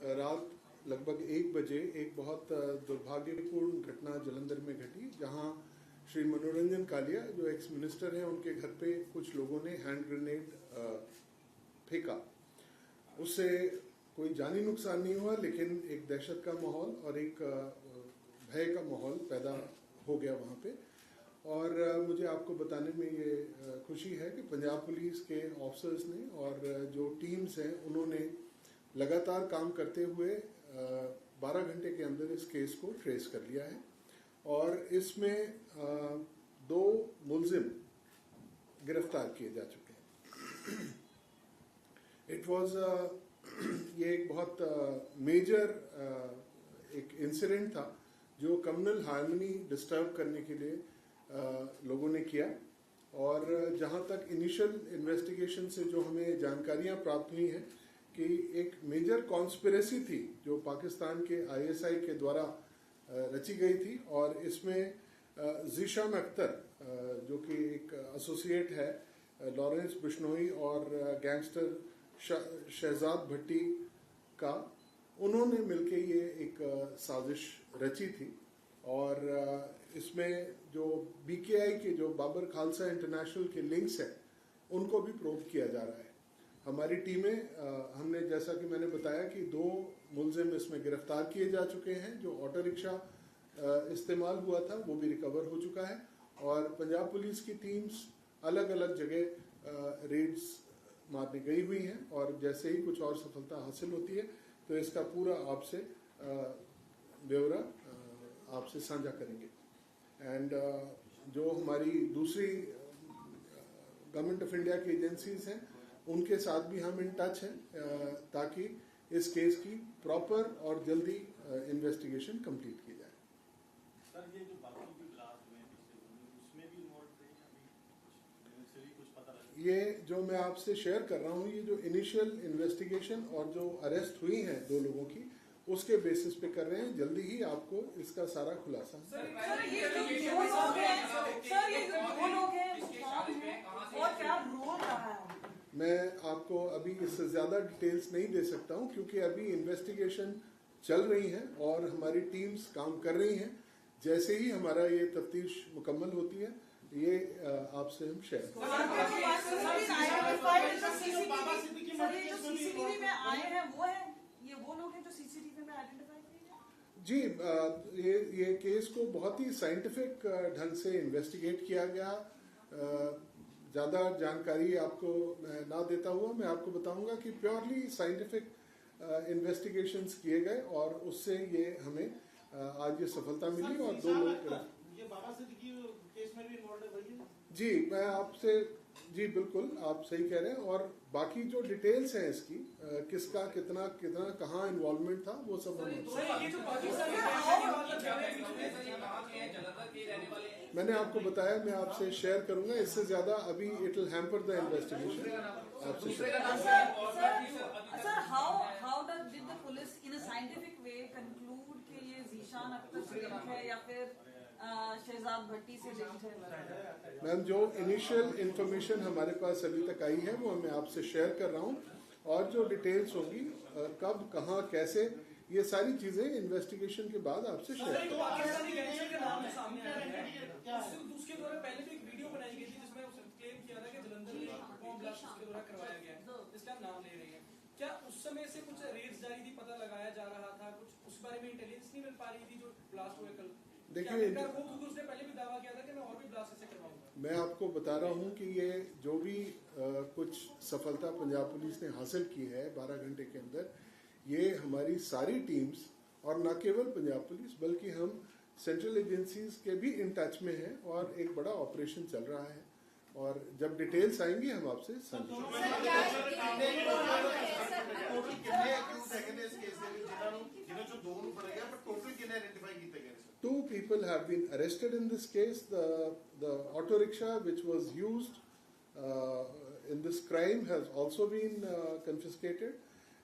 रात लगभग 1 बजे एक बहुत दुर्भाग्यपूर्ण घटना जलंधर में घटी, जहां श्री मनोरंजन कालिया जो एक्स मिनिस्टर हैं उनके घर पे कुछ लोगों ने हैंड ग्रेनेड फेंका। उससे कोई जानी नुकसान नहीं हुआ, लेकिन एक दहशत का माहौल और एक भय का माहौल पैदा हो गया वहां पे। और मुझे आपको बताने में ये खुशी है कि पंजाब पुलिस के ऑफिसर्स ने और जो टीम्स हैं उन्होंने लगातार काम करते हुए 12 घंटे के अंदर इस केस को ट्रेस कर लिया है और इसमें 2 मुलजिम गिरफ्तार किए जा चुके हैं। इट वाज ये एक बहुत मेजर एक इंसिडेंट था जो कम्युनल हार्मनी डिस्टर्ब करने के लिए लोगों ने किया। और जहां तक इनिशियल इन्वेस्टिगेशन से जो हमें जानकारियां प्राप्त हुई हैं कि एक मेजर कॉन्स्पिरेसी थी जो पाकिस्तान के ISI के द्वारा रची गई थी, और इसमें ज़ीशान अख्तर जो कि एक एसोसिएट है लॉरेंस बिश्नोई और गैंगस्टर शहजाद भट्टी का, उन्होंने मिलके ये एक साजिश रची थी। और इसमें जो BKI के जो बाबर खालसा इंटरनेशनल के लिंक्स हैं उनको भी प्रोब किया जा रहा है। हमारी टीमें हमने जैसा कि मैंने बताया कि 2 मुलजिम इसमें गिरफ्तार किए जा चुके हैं। जो ऑटो रिक्शा इस्तेमाल हुआ था वो भी रिकवर हो चुका है और पंजाब पुलिस की टीम्स अलग अलग जगह रेड्स मारने गई हुई हैं और जैसे ही कुछ और सफलता हासिल होती है तो इसका पूरा आपसे ब्यौरा आपसे साझा करेंगे। एंड जो हमारी दूसरी गवर्नमेंट ऑफ इंडिया की एजेंसीज हैं उनके साथ भी हम इन टच हैं ताकि इस केस की प्रॉपर और जल्दी इन्वेस्टिगेशन कंप्लीट की जाए। सर, ये जो बाकी भी ब्लास्ट हुए उसमें भी कुछ पता लगा? ये जो मैं आपसे शेयर कर रहा हूँ, ये जो इनिशियल इन्वेस्टिगेशन और जो अरेस्ट हुई हैं 2 लोगों की, उसके बेसिस पे कर रहे हैं। जल्दी ही आपको इसका सारा खुलासा मैं आपको अभी इससे ज्यादा डिटेल्स नहीं दे सकता हूं क्योंकि अभी इन्वेस्टिगेशन चल रही है और हमारी टीम्स काम कर रही हैं। जैसे ही हमारा ये तफ्तीश मुकम्मल होती है ये आपसे हम शेयर जी। ये केस को बहुत ही साइंटिफिक ढंग से इन्वेस्टिगेट किया गया। ज़्यादा जानकारी आपको ना देता हुआ मैं आपको बताऊंगा कि प्योरली साइंटिफिक इन्वेस्टिगेशंस किए गए और उससे ये हमें आज ये सफलता मिली और 2 लोग ये बाबा सिद्दीकी केस में भी इन्वॉल्व है। जी, मैं आपसे जी बिल्कुल आप सही कह रहे हैं। और बाकी जो डिटेल्स हैं इसकी किसका कितना कितना कहाँ इन्वॉल्वमेंट था वो सब मैंने आपको बताया, मैं आपसे शेयर करूंगा। इससे ज्यादा अभी it will hamper the investigation आपसे शेयर। शहजाद भट्टी से लिंक है? मैम, जो इनिशियल इंफॉर्मेशन हमारे पास अभी तक आई है वो मैं आपसे शेयर कर रहा हूँ और जो डिटेल्स होगी कब कहाँ कैसे ये सारी चीजें इन्वेस्टिगेशन के बाद आपसे शेयर उसके द्वारा पहले भी एक वीडियो बनाई गई थी जिसमें उसने क्लेम किया था कि जलंधर में बॉम्ब ब्लास्ट उसके द्वारा करवाया गया है, इसका नाम ले रही है। क्या उस समय से कुछ रेड्स जारी थी, पता लगाया जा रहा था, कुछ उस बारे में इंटेलिजेंस नहीं मिल पा रही थी जो ब्लास्ट हुए कल? देखिए, उसने पहले भी दावा किया था कि मैं और भी ब्लास्ट ऐसे करवाऊंगा। मैं आपको बता रहा हूं कि ये जो भी कुछ सफलता पंजाब पुलिस ने हासिल की है 12 घंटे के अंदर, ये हमारी सारी टीम्स और न केवल पंजाब पुलिस बल्कि हम सेंट्रल एजेंसीज के भी इन टच में हैं और एक बड़ा ऑपरेशन चल रहा है और जब डिटेल्स आएंगी हम आपसे Two people have been arrested in this case. The auto rickshaw which was used in this crime has also been confiscated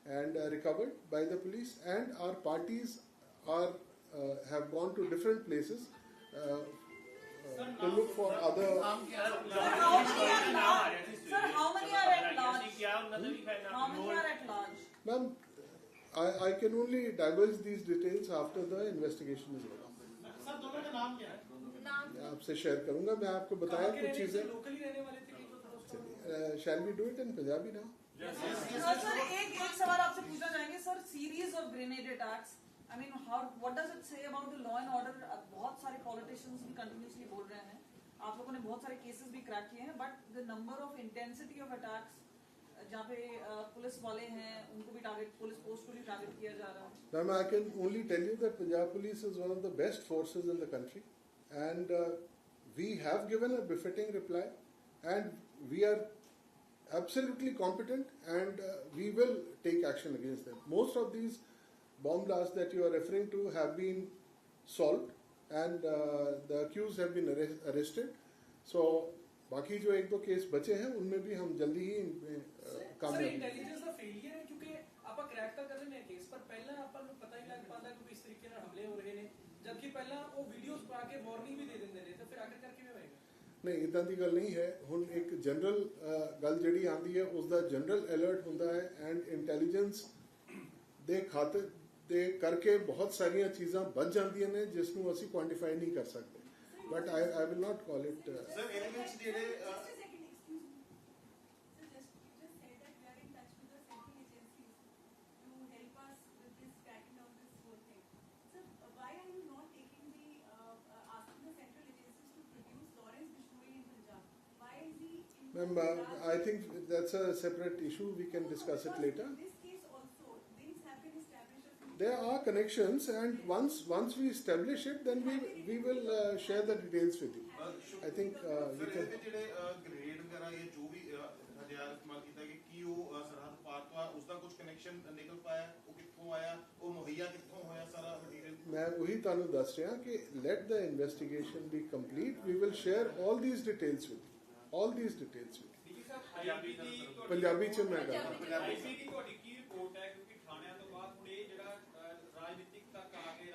and recovered by the police, and our parties are have gone to different places to look for other. Sir, how many are at large? How many are at large? Ma'am, I can only divulge these details after the investigation is over. Sir दोनों का नाम क्या है? मैं आपसे share करूंगा. मैं आपको बताया कुछ चीजें. लोकली रहने वाले थे कि जो थोड़ा उसका Shall we do it in Punjabi now? Sir एक सवाल आपसे पूछना चाहेंगे sir. Series of grenade attacks, I mean how what does it say about the law and order? बहुत सारे पॉलिटिशियंस भी कंटिन्यूसली बोल रहे हैं, आप लोगों ने बहुत सारे केसेस भी क्रैक किए हैं, but the number of intensity of attacks जहाँ पे पुलिस वाले हैं उनको भी टारगेट, पुलिस पोस्ट को भी टारगेट किया जा रहा है. Ma'am, I can only tell you that Punjab Police is one of the best forces in the country, and we have given a befitting reply, and we are absolutely competent, and we will take action against them. Most of these bomb blasts that you are referring to have been solved, and the accused have been arrested. So, बाकी जो एक दो case बचे हैं उनमें भी हम जल्दी ही काम सर करेंगे. इंटेलिजेंस ਦਾ ਫੇਲਿਅਰ ਹੈ ਕਿਉਂਕਿ ਆਪਾਂ ਕ੍ਰੈਕ ਤਾਂ ਕਰ ਲੈਂਦੇ ਕੇਸ, ਪਰ ਪਹਿਲਾਂ ਆਪਾਂ ਨੂੰ ਪਤਾ ਹੀ ਲੱਗ ਪਾਉਂਦਾ ਕਿ ਇਸ ਤਰੀਕੇ ਨਾਲ ਹਮਲੇ ਹੋ ਰਹੇ ਨੇ, ਜਦਕਿ ਪਹਿਲਾਂ ਉਹ ਵੀਡੀਓਜ਼ ਪਾ ਕੇ ਵਾਰਨਿੰਗ ਵੀ ਦੇ ਦਿੰਦੇ ਨੇ, ਤਾਂ ਫਿਰ ਆਖਿਰਕਾਰ ਕਿਵੇਂ ਹੋਏਗਾ? ਨਹੀਂ, ਇਦਾਂ ਦੀ ਗੱਲ ਨਹੀਂ ਹੈ. ਹੁਣ ਇੱਕ ਜਨਰਲ ਗੱਲ ਜਿਹੜੀ ਆਉਂਦੀ ਹੈ ਉਸ ਦਾ ਜਨਰਲ ਅਲਰਟ ਹੁੰਦਾ ਹੈ, ਐਂਡ ਇੰਟੈਲੀਜੈਂਸ ਦੇ ਖਾਤੇ ਦੇ ਕਰਕੇ ਬਹੁਤ ਸਾਰੀਆਂ ਚੀਜ਼ਾਂ ਵੱਧ ਜਾਂਦੀਆਂ ਨੇ ਜਿਸ ਨੂੰ ਅਸੀਂ ਕੁਆਂਟੀਫਾਈ ਨਹੀਂ ਕਰ ਸਕਦੇ. But I will not call it. Sir elements ਜਿਹੜੇ Just a second, excuse me. So you just said that we are in touch with the central agencies to help us with this cracking down this whole thing. So why are you not taking asking the central agencies to produce Lawrence Bishnoi in Punjab? Why is he in Ma'am, Punjab? I think that's a separate issue. We can discuss it later. In this case also, things have been established. There are connections, and once we establish it, then we will share the details with you. I think we sir can. ਇਹਦੇ ਜਿਹੜੇ grade ਵਗੈਰਾ ਇਹ ਜੋ ਵੀ ਹਥਿਆਰ ਇਸਤੇਮਾਲ ਕੀਤਾ ਕਿ ਕੀ ਉਹ ਸਰਹੱਦ ਪਾਰ ਤੋਂ ਉਸ ਦਾ ਕੁਝ ਕਨੈਕਸ਼ਨ ਨਿਕਲ ਪਾਇਆ, ਉਹ ਕਿੱਥੋਂ ਆਇਆ, ਉਹ ਮੁਹੱਈਆ ਕਿੱਥੋਂ ਹੋਇਆ ਸਾਰਾ ਮਟੀਰੀਅਲ? मैं वही तानु दस रहा कि let the investigation be complete. We will share all these details with you. All these details with you. Punjabi च मैं कर ਆਈਬੀ ਦੀ ਤੁਹਾਡੀ ਕੀ ਰਿਪੋਰਟ ਹੈ? ਕਿਉਂਕਿ ਥਾਣਿਆਂ ਤੋਂ ਬਾਅਦ ਹੁਣ ਇਹ ਜਿਹੜਾ ਰਾਜਨੀਤਿਕ ਤੱਕ ਆ ਕੇ